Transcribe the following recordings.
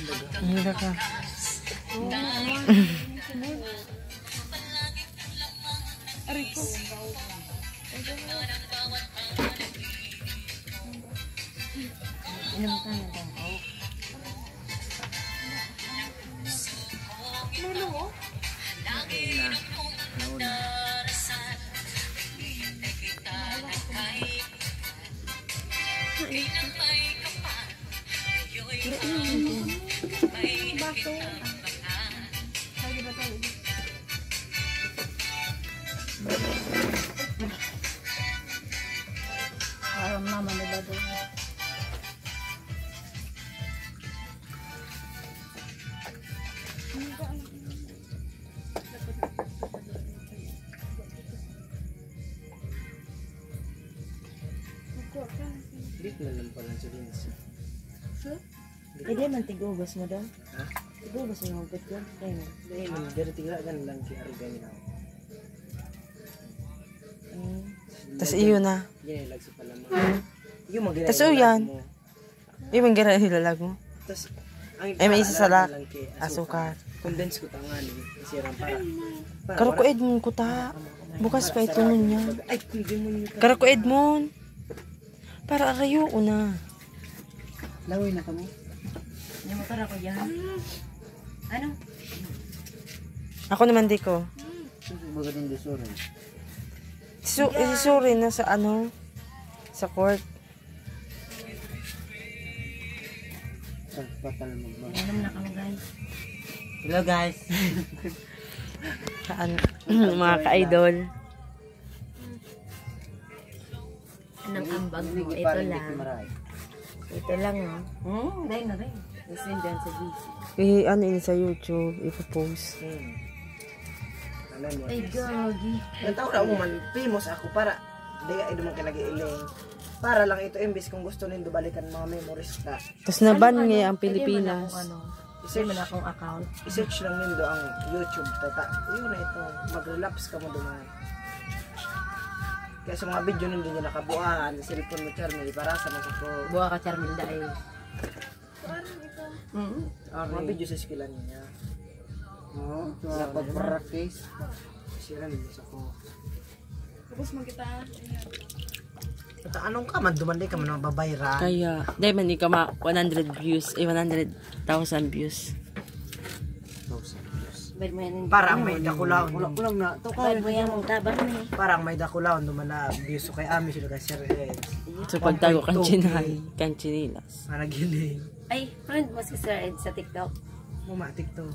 Hila ka. Ariko. Inom ka na daw. Ano mo? Parang mama na ba doon? Dito na lang pala sa linis. Eh, di man tigubas mo doon? Ha? Tigubas mo yung hupit yun? Ayun. Dahil man, dari tingla gan lang ki arigay na. Tas iyo na. Yan lag sa palamang. Yung mga Tas yan. Yung mga gira hilalag mo. Tas ang Ay, may isa sa lak. lang kay Asukar. Condense ko tangan isirang para. Karo ko Edmond kuta. Bukas pa ito nun niya. Ay, kundi mo yun. Karo ko Edmond. Para arayo una. Laway na kamo. Yung motor ako dyan. Ano? Ako naman di ko. Baga din disuran. Isisuri na sa ano? Sa court. Pagpatal mo ba? Inom na kami guys. Hello guys. Saan? Mga ka-idol. Anong ambag mo? Ito lang. Ito lang oh. Dahil na rin. Listen dyan sa GC. Ano yun sa YouTube. Ipapost. Ay, gogi. Nantaw na mo man, famous ako para di ka naman kinag-iiling. Para lang ito imbis kung gusto nindo balikan mga memories ka. Tapos naban ngayon ang Pilipinas. Pwede man akong account. I-search lang nindo ang YouTube. Tata, yun na ito. Mag-relapse ka mo duman. Kaya sa mga video nindo nyo nakabuuan, cellphone mo Charmel, para sa mga ko. Buha ka Charmel dahil. Mga video sa eskwela niya. Oo, napag-practice. Sira niyo sa ko. Tapos magkita. Tata, anong ka man, dumanday ka man mababayran. Kaya, dahil man di ka 100 views. 100,000 views. Bad mo yan. Parang may dakulaw. Kulang na. Bad mo yan mong tabang na eh. Parang may dakulaw duman na views so kay Ami sila kasi So pagtago kang chinilas. managiling. Ay, friend mo si Sir Ed sa TikTok. Mumatik to.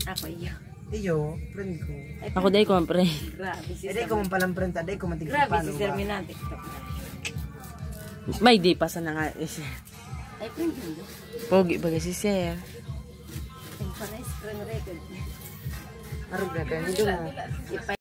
Ako iyo. Iyo, friend ko. Ay, Ako dahil ko ang pre. grabe si Ede Sir. ko man palang friend, ede ko man tigil Grabe si Sir Mina TikTok. May di pa sa na nga. Ay, friend mo. Pogi ba si Sir? Ay, para screen record. Arog na kayo.